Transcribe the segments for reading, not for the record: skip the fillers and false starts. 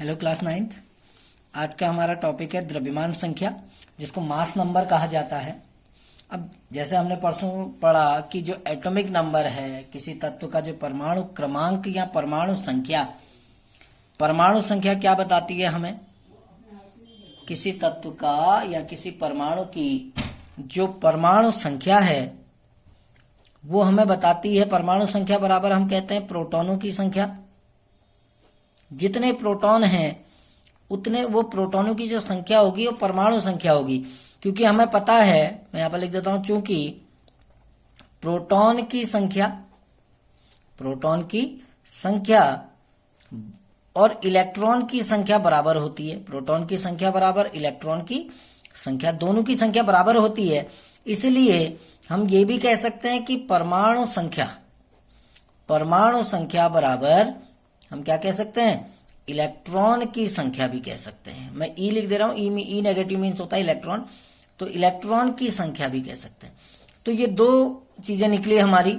Hello class ninth. आज का हमारा टॉपिक है द्रव्यमान संख्या, जिसको मास नंबर कहा जाता है। अब जैसे हमने परसों पढ़ा कि जो एटॉमिक नंबर है किसी तत्व का, जो परमाणु क्रमांक या परमाणु संख्या क्या बताती है हमें? किसी तत्व का या किसी परमाणु की जो परमाणु संख्या है वो हमें बताती है। परमाणु संख्या बराबर हम कहते हैं प्रोटॉनों की संख्या। जितने प्रोटॉन हैं उतने वो प्रोटॉनों की जो संख्या होगी वो परमाणु संख्या होगी। क्योंकि हमें पता है, मैं यहां पर लिख देता हूं, चूंकि प्रोटॉन की संख्या और इलेक्ट्रॉन की संख्या बराबर होती है। प्रोटॉन की संख्या बराबर इलेक्ट्रॉन की संख्या, दोनों की संख्या बराबर होती है। इसलिए हम ये भी कह सकते हैं कि परमाणु संख्या बराबर हम क्या कह सकते हैं? इलेक्ट्रॉन की संख्या भी कह सकते हैं। मैं ई लिख दे रहा हूं, ई में ई नेगेटिव मीन्स होता है इलेक्ट्रॉन, तो इलेक्ट्रॉन की संख्या भी कह सकते हैं। तो ये दो चीजें निकली हमारी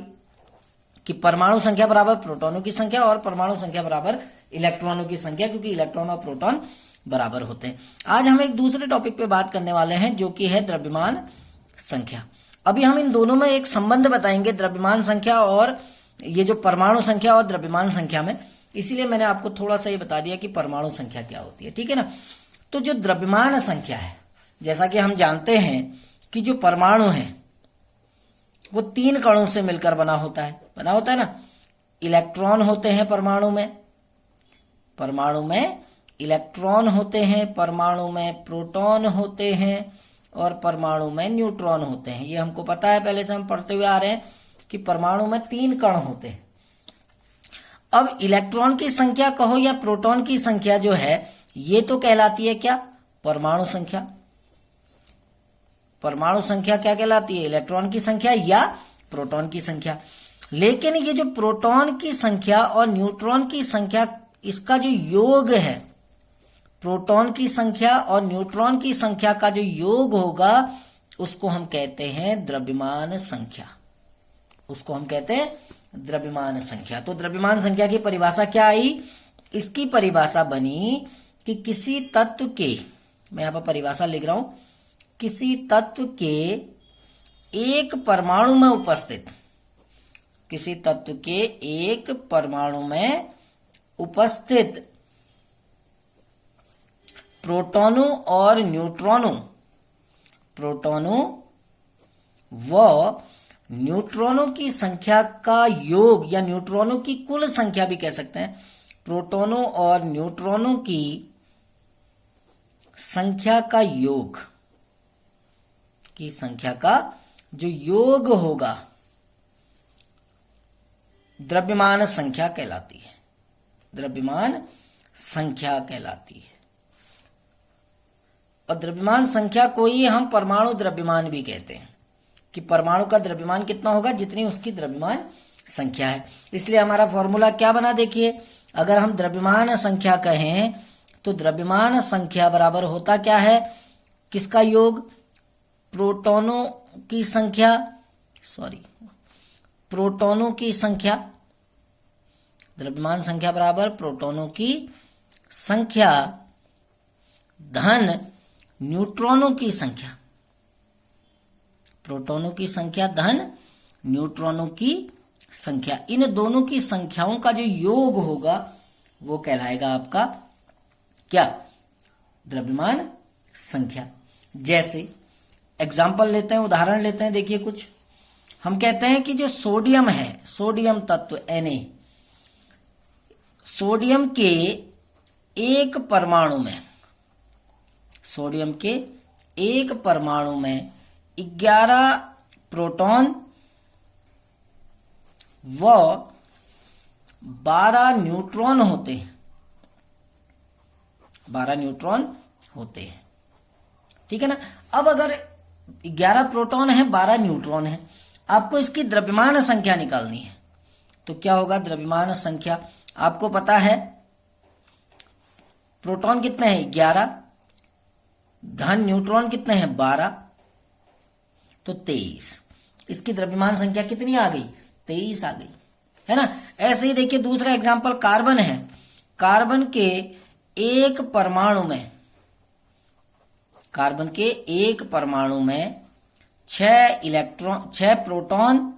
कि परमाणु संख्या बराबर प्रोटॉनों की संख्या और परमाणु संख्या बराबर इलेक्ट्रॉनों की संख्या, क्योंकि इलेक्ट्रॉन और प्रोटॉन बराबर होते हैं। आज हम एक दूसरे टॉपिक पे बात करने वाले हैं जो कि है द्रव्यमान संख्या। अभी हम इन दोनों में एक संबंध बताएंगे, द्रव्यमान संख्या और ये जो परमाणु संख्या और द्रव्यमान संख्या में। इसीलिए मैंने आपको थोड़ा सा ये बता दिया कि परमाणु संख्या क्या होती है, ठीक है ना। तो जो द्रव्यमान संख्या है, जैसा कि हम जानते हैं कि जो परमाणु है वो 3 कणों से मिलकर बना होता है ना। इलेक्ट्रॉन होते हैं परमाणु में इलेक्ट्रॉन होते हैं, परमाणु में प्रोटॉन होते हैं और परमाणु में न्यूट्रॉन होते हैं। ये हमको पता है, पहले से हम पढ़ते हुए आ रहे हैं कि परमाणु में 3 कण होते हैं। अब इलेक्ट्रॉन की संख्या कहो या प्रोटॉन की संख्या जो है, ये तो कहलाती है क्या? परमाणु संख्या। परमाणु संख्या क्या कहलाती है? इलेक्ट्रॉन की संख्या या प्रोटॉन की संख्या। लेकिन ये जो प्रोटॉन की संख्या और न्यूट्रॉन की संख्या, इसका जो योग है, प्रोटॉन की संख्या और न्यूट्रॉन की संख्या का जो योग होगा उसको हम कहते हैं द्रव्यमान संख्या। तो द्रव्यमान संख्या की परिभाषा क्या आई? इसकी परिभाषा बनी कि किसी तत्व के, मैं यहां पर परिभाषा लिख रहा हूं, किसी तत्व के एक परमाणु में उपस्थित प्रोटॉनों और न्यूट्रॉनों की संख्या का योग, या न्यूट्रॉनों की कुल संख्या भी कह सकते हैं। प्रोटॉनों और न्यूट्रॉनों की संख्या का योग, की संख्या का जो योग होगा द्रव्यमान संख्या कहलाती है। और द्रव्यमान संख्या को ही हम परमाणु द्रव्यमान भी कहते हैं कि परमाणु का द्रव्यमान कितना होगा, जितनी उसकी द्रव्यमान संख्या है। इसलिए हमारा फॉर्मूला क्या बना, देखिए, अगर हम द्रव्यमान संख्या कहें तो द्रव्यमान संख्या बराबर होता क्या है? किसका योग? प्रोटॉनों की संख्या। द्रव्यमान संख्या बराबर प्रोटॉनों की संख्या धन न्यूट्रॉनों की संख्या। प्रोटॉनों की संख्या धन न्यूट्रॉनों की संख्या। इन दोनों की संख्याओं का जो योग होगा वो कहलाएगा आपका क्या? द्रव्यमान संख्या। जैसे एग्जाम्पल लेते हैं, उदाहरण लेते हैं। देखिए, कुछ हम कहते हैं कि जो सोडियम है, सोडियम तत्व Na, सोडियम के एक परमाणु में 11 प्रोटॉन व 12 न्यूट्रॉन होते हैं। ठीक है ना। अब अगर 11 प्रोटॉन है, 12 न्यूट्रॉन है, आपको इसकी द्रव्यमान संख्या निकालनी है। तो क्या होगा द्रव्यमान संख्या? आपको पता है प्रोटॉन कितने हैं? 11, धन न्यूट्रॉन कितने हैं? 12, तो 23। इसकी द्रव्यमान संख्या कितनी आ गई? 23 आ गई, है ना। ऐसे ही देखिए दूसरा एग्जांपल कार्बन है। कार्बन के एक परमाणु में, कार्बन के एक परमाणु में 6 प्रोटॉन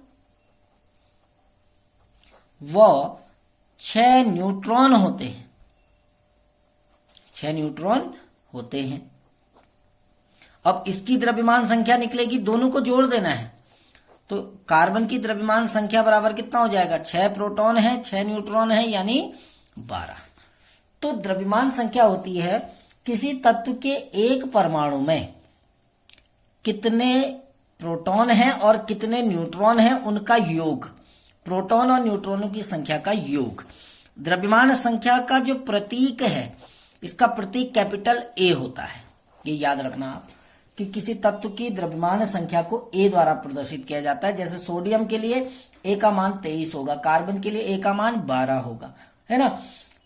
व 6 न्यूट्रॉन होते हैं। 6 न्यूट्रॉन होते हैं। अब इसकी द्रव्यमान संख्या निकलेगी, दोनों को जोड़ देना है। तो कार्बन की द्रव्यमान संख्या बराबर कितना हो जाएगा, 6 प्रोटॉन है 6 न्यूट्रॉन है, यानी 12। तो द्रव्यमान संख्या होती है किसी तत्व के एक परमाणु में कितने प्रोटॉन हैं और कितने न्यूट्रॉन हैं, उनका योग, प्रोटॉन और न्यूट्रॉनों की संख्या का योग। द्रव्यमान संख्या का जो प्रतीक है, इसका प्रतीक कैपिटल ए होता है। ये याद रखना आप कि किसी तत्व की द्रव्यमान संख्या को ए द्वारा प्रदर्शित किया जाता है। जैसे सोडियम के लिए ए का मान 23 होगा, कार्बन के लिए ए का मान 12 होगा, है ना।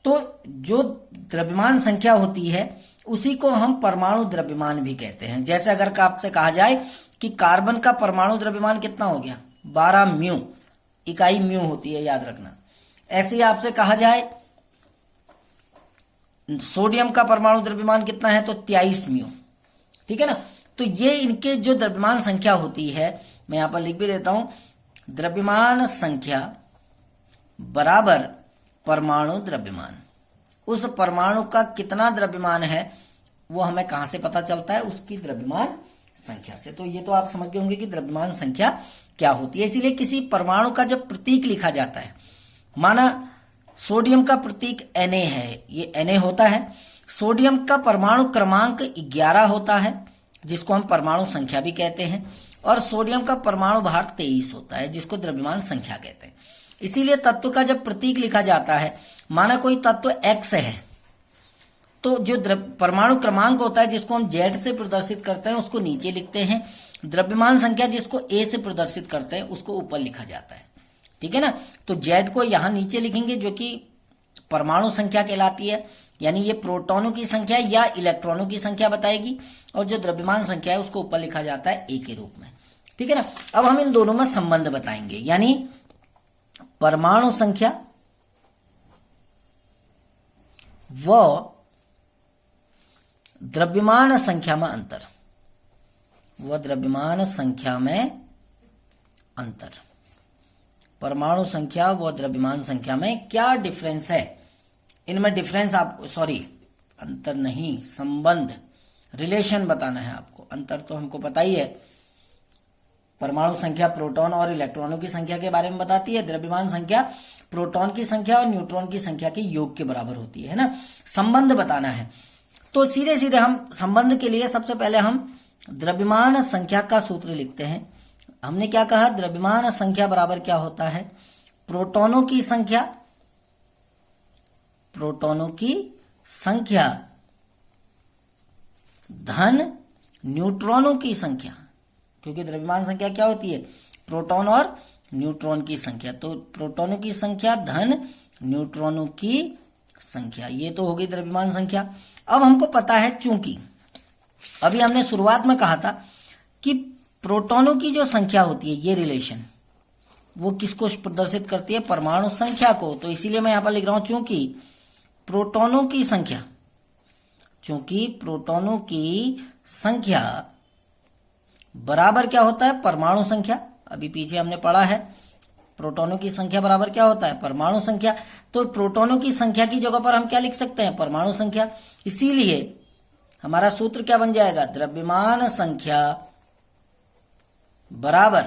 तो जो द्रव्यमान संख्या होती है उसी को हम परमाणु द्रव्यमान भी कहते हैं। जैसे अगर आपसे कहा जाए कि कार्बन का परमाणु द्रव्यमान कितना हो गया, 12 म्यू, इकाई म्यू होती है, याद रखना। ऐसे ही आपसे कहा जाए सोडियम का परमाणु द्रव्यमान कितना है, तो 23 म्यू, ठीक है ना। तो ये इनके जो द्रव्यमान संख्या होती है, मैं यहां पर लिख भी देता हूं, द्रव्यमान संख्या बराबर परमाणु द्रव्यमान। उस परमाणु का कितना द्रव्यमान है वो हमें कहां से पता चलता है, उसकी द्रव्यमान संख्या से। तो ये तो आप समझ गए होंगे कि द्रव्यमान संख्या क्या होती है। इसीलिए किसी परमाणु का जब प्रतीक लिखा जाता है, माना सोडियम का प्रतीक Na है, ये Na होता है। सोडियम का परमाणु क्रमांक 11 होता है, जिसको हम परमाणु संख्या भी कहते हैं, और सोडियम का परमाणु भार 23 होता है, जिसको द्रव्यमान संख्या कहते हैं। इसीलिए तत्व का जब प्रतीक लिखा जाता है, माना कोई तत्व X है, तो जो परमाणु क्रमांक होता है जिसको हम Z से प्रदर्शित करते हैं उसको नीचे लिखते हैं। द्रव्यमान संख्या जिसको A से प्रदर्शित करते हैं उसको ऊपर लिखा जाता है, ठीक है ना। तो Z को यहां नीचे लिखेंगे जो कि परमाणु संख्या कहलाती है, यानी ये प्रोटॉनों की संख्या या इलेक्ट्रॉनों की संख्या बताएगी, और जो द्रव्यमान संख्या है उसको ऊपर लिखा जाता है A के रूप में, ठीक है ना। अब हम इन दोनों में संबंध बताएंगे, यानी परमाणु संख्या व द्रव्यमान संख्या में अंतर, द्रव्यमान संख्या में अंतर, परमाणु संख्या व द्रव्यमान संख्या में क्या डिफरेंस है। इनमें डिफरेंस आपको, सॉरी अंतर नहीं, संबंध, रिलेशन बताना है आपको। अंतर तो हमको पता ही है, परमाणु संख्या प्रोटॉन और इलेक्ट्रॉनों की संख्या के बारे में बताती है, द्रव्यमान संख्या प्रोटॉन की संख्या और न्यूट्रॉन की संख्या के योग के बराबर होती है ना। संबंध बताना है, तो सीधे सीधे हम संबंध के लिए सबसे पहले हम द्रव्यमान संख्या का सूत्र लिखते हैं। हमने क्या कहा, द्रव्यमान संख्या बराबर क्या होता है, प्रोटॉनों की संख्या, प्रोटॉनों की संख्या धन न्यूट्रॉनों की संख्या, क्योंकि द्रव्यमान संख्या क्या होती है, प्रोटॉन और न्यूट्रॉन की संख्या। तो प्रोटॉनों की संख्या धन न्यूट्रॉनों की संख्या, ये तो हो गई द्रव्यमान संख्या। अब हमको पता है, चूंकि अभी हमने शुरुआत में कहा था कि प्रोटॉनों की जो संख्या होती है, ये रिलेशन वो किसको प्रदर्शित करती है, परमाणु संख्या को। तो इसीलिए मैं यहां पर लिख रहा हूं चूंकि प्रोटॉनों की संख्या, चूंकि प्रोटॉनों की संख्या बराबर क्या होता है, परमाणु संख्या। अभी पीछे हमने पढ़ा है प्रोटॉनों की संख्या बराबर क्या होता है, परमाणु संख्या। तो प्रोटॉनों की संख्या की जगह पर हम क्या लिख सकते हैं, परमाणु संख्या। इसीलिए हमारा सूत्र क्या बन जाएगा, द्रव्यमान संख्या बराबर,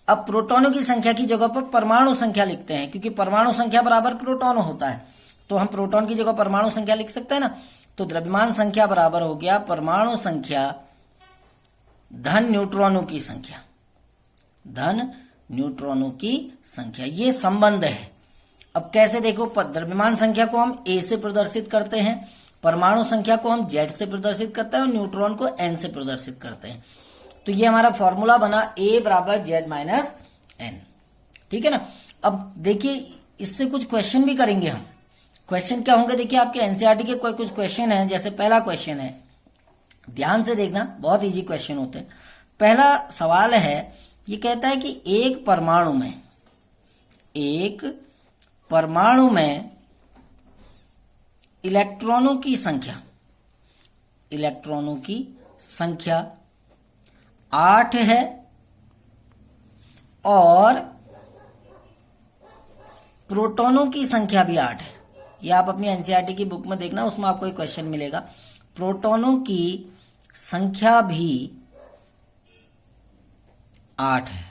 अब प्रोटॉनों की संख्या की जगह पर परमाणु संख्या लिखते हैं, क्योंकि परमाणु संख्या बराबर प्रोटॉन होता है, तो हम प्रोटॉन की जगह परमाणु संख्या लिख सकते हैं ना। तो द्रव्यमान संख्या बराबर हो गया परमाणु संख्या धन न्यूट्रॉनों की संख्या, धन न्यूट्रॉनों की संख्या। ये संबंध है। अब कैसे देखो, द्रव्यमान संख्या को हम A से प्रदर्शित करते हैं, परमाणु संख्या को हम Z से प्रदर्शित करते हैं और न्यूट्रॉन को N से प्रदर्शित करते हैं। तो ये हमारा फॉर्मूला बना A बराबर Z माइनस N, ठीक है ना। अब देखिए इससे कुछ क्वेश्चन भी करेंगे हम। क्वेश्चन क्या होंगे, देखिए आपके एनसीईआरटी के कोई कुछ क्वेश्चन है। जैसे पहला क्वेश्चन है, ध्यान से देखना, बहुत इजी क्वेश्चन होते हैं। पहला सवाल है, ये कहता है कि एक परमाणु में इलेक्ट्रॉनों की संख्या, इलेक्ट्रॉनों की संख्या 8 है और प्रोटॉनों की संख्या भी 8 है। ये आप अपनी एनसीईआरटी की बुक में देखना, उसमें आपको एक क्वेश्चन मिलेगा। प्रोटॉनों की संख्या भी 8 है।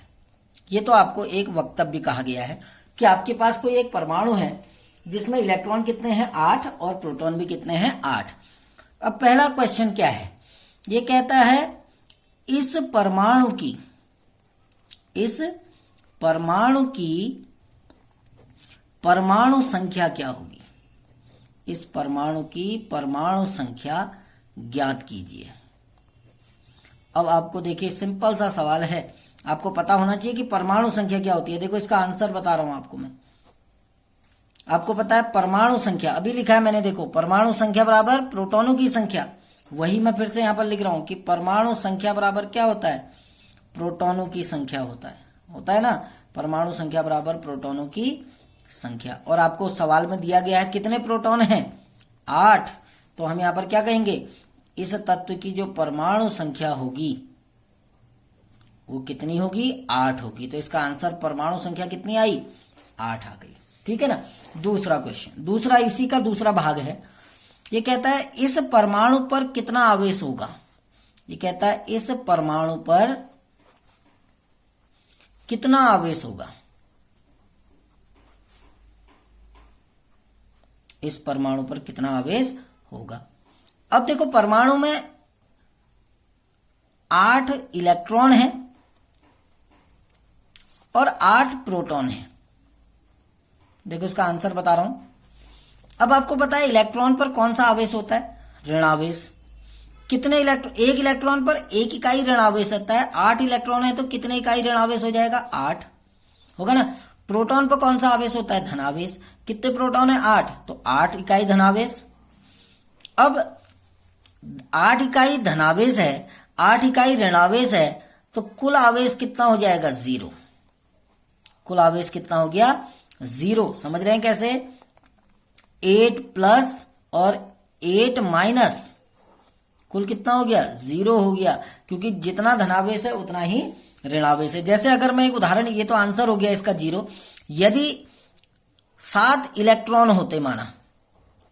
ये तो आपको एक वक्तव्य कहा गया है कि आपके पास कोई एक परमाणु है जिसमें इलेक्ट्रॉन कितने हैं 8 और प्रोटॉन भी कितने हैं 8। अब पहला क्वेश्चन क्या है, ये कहता है इस परमाणु की परमाणु संख्या क्या होगी। इस परमाणु की परमाणु संख्या ज्ञात कीजिए। अब आपको देखिए सिंपल सा सवाल है, आपको पता होना चाहिए कि परमाणु संख्या क्या होती है। देखो इसका आंसर बता रहा हूं आपको मैं। आपको पता है परमाणु संख्या, अभी लिखा है मैंने, देखो परमाणु संख्या बराबर प्रोटॉनों की संख्या। वही मैं फिर से यहां पर लिख रहा हूं कि परमाणु संख्या बराबर क्या होता है, प्रोटॉनों की संख्या होता है ना। परमाणु संख्या बराबर प्रोटॉनों की संख्या। और आपको सवाल में दिया गया है कितने प्रोटॉन हैं 8। तो हम यहां पर क्या कहेंगे, इस तत्व की जो परमाणु संख्या होगी वो कितनी होगी, 8 होगी। तो इसका आंसर परमाणु संख्या कितनी आई, 8 आ गई। ठीक है ना। दूसरा क्वेश्चन, दूसरा इसी का दूसरा भाग है। ये कहता है इस परमाणु पर कितना आवेश होगा। ये कहता है इस परमाणु पर कितना आवेश होगा। इस परमाणु पर कितना आवेश होगा। अब देखो परमाणु में 8 इलेक्ट्रॉन है और 8 प्रोटॉन है। देखो इसका आंसर बता रहा हूं। अब आपको पता है इलेक्ट्रॉन पर कौन सा आवेश होता है, ऋण आवेश। कितने इलेक्ट्रॉन, एक इलेक्ट्रॉन पर 1 इकाई ऋण आवेश होता है। 8 इलेक्ट्रॉन है तो कितने इकाई ऋण आवेश हो जाएगा, 8 होगा ना। प्रोटॉन पर कौन सा आवेश होता है, धनावेश। कितने प्रोटॉन है, 8, तो 8 इकाई धनावेश। अब 8 इकाई धनावेश है, 8 इकाई ऋणावेश है, तो कुल आवेश कितना हो जाएगा, 0। कुल आवेश कितना हो गया, 0। समझ रहे हैं कैसे, 8 प्लस और 8 माइनस, कुल कितना हो गया, 0 हो गया। क्योंकि जितना धनावेश है उतना ही ऋणावेश है। जैसे अगर मैं एक उदाहरण, ये तो आंसर हो गया इसका 0। यदि 7 इलेक्ट्रॉन होते माना,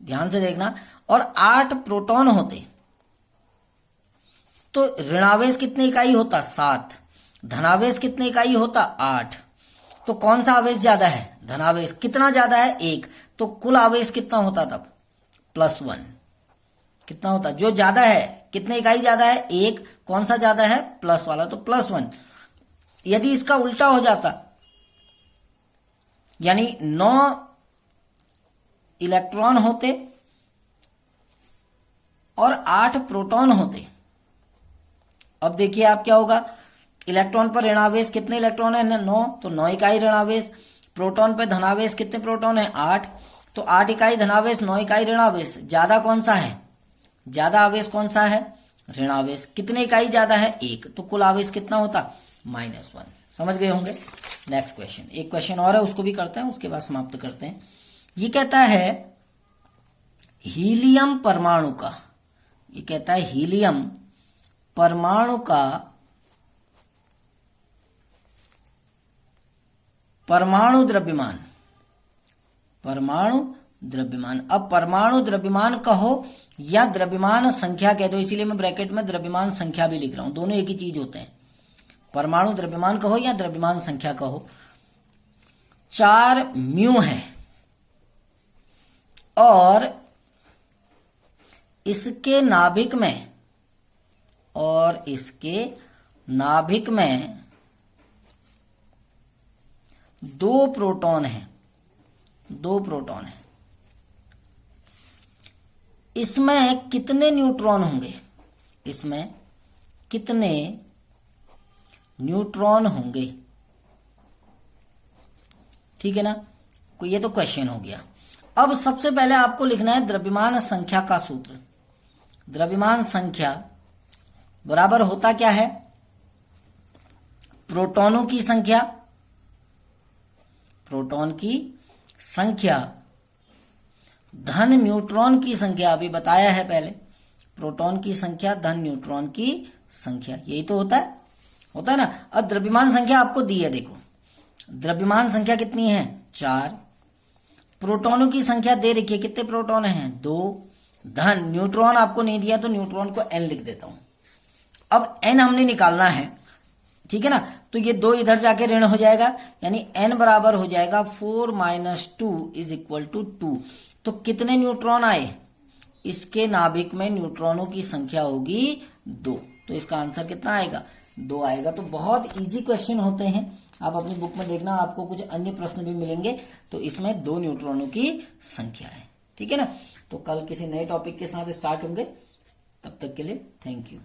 ध्यान से देखना, और 8 प्रोटॉन होते तो ऋणावेश कितने इकाई होता, 7। धनावेश कितने इकाई होता, 8। तो कौन सा आवेश ज्यादा है, धनावेश। कितना ज्यादा है, 1। तो कुल आवेश कितना होता तब, +1। कितना होता, जो ज्यादा है, कितने इकाई ज्यादा है, 1। कौन सा ज्यादा है, प्लस वाला, तो +1। यदि इसका उल्टा हो जाता, यानी 9 इलेक्ट्रॉन होते और 8 प्रोटॉन होते, अब देखिए आप क्या होगा। इलेक्ट्रॉन पर ऋणावेश कितने इलेक्ट्रॉन है, 9, तो 9 इकाई ऋणावेश। प्रोटॉन पर धनावेश कितने प्रोटॉन है, 8, तो 8 इकाई धनावेश, 9 इकाई ऋणावेश। ज्यादा कौन सा है, ज्यादा आवेश कौन सा है, ऋणावेश। कितने इकाई ज्यादा है, 1, तो कुल आवेश कितना होता, -1। समझ गए होंगे। नेक्स्ट क्वेश्चन, एक क्वेश्चन और है, उसको भी करते हैं, उसके बाद समाप्त करते हैं। ये कहता है हीलियम परमाणु का, ये कहता है हीलियम परमाणु का परमाणु द्रव्यमान, परमाणु द्रव्यमान। अब परमाणु द्रव्यमान कहो या द्रव्यमान संख्या कह दो, इसीलिए मैं ब्रैकेट में द्रव्यमान संख्या भी लिख रहा हूं, दोनों एक ही चीज होते हैं। परमाणु द्रव्यमान कहो या द्रव्यमान संख्या कहो। 4 म्यू है और इसके नाभिक में, और इसके नाभिक में 2 प्रोटॉन है, 2 प्रोटॉन है। इसमें कितने न्यूट्रॉन होंगे, इसमें कितने न्यूट्रॉन होंगे। ठीक है ना, ये तो क्वेश्चन हो गया। अब सबसे पहले आपको लिखना है द्रव्यमान संख्या का सूत्र। द्रव्यमान संख्या बराबर होता क्या है, प्रोटॉनों की संख्या, प्रोटॉन की संख्या धन न्यूट्रॉन की संख्या, अभी बताया है पहले, प्रोटॉन की संख्या धन न्यूट्रॉन की संख्या, यही तो होता है ना। अब द्रव्यमान संख्या आपको दी है, देखो द्रव्यमान संख्या कितनी है 4, प्रोटॉनों की संख्या दे रखी है, कितने प्रोटॉन हैं 2, धन न्यूट्रॉन आपको नहीं दिया तो न्यूट्रॉन को n लिख देता हूं। अब n हमने निकालना है, ठीक है ना, तो ये 2 इधर जाके ऋण हो जाएगा, यानी n बराबर हो जाएगा 4 - 2 = 2। तो कितने न्यूट्रॉन आए, इसके नाभिक में न्यूट्रॉनों की संख्या होगी 2, तो इसका आंसर कितना आएगा 2 आएगा। तो बहुत इजी क्वेश्चन होते हैं, आप अपनी बुक में देखना, आपको कुछ अन्य प्रश्न भी मिलेंगे, तो इसमें 2 न्यूट्रॉनों की संख्या है, ठीक है ना। तो कल किसी नए टॉपिक के साथ स्टार्ट होंगे, तब तक के लिए थैंक यू।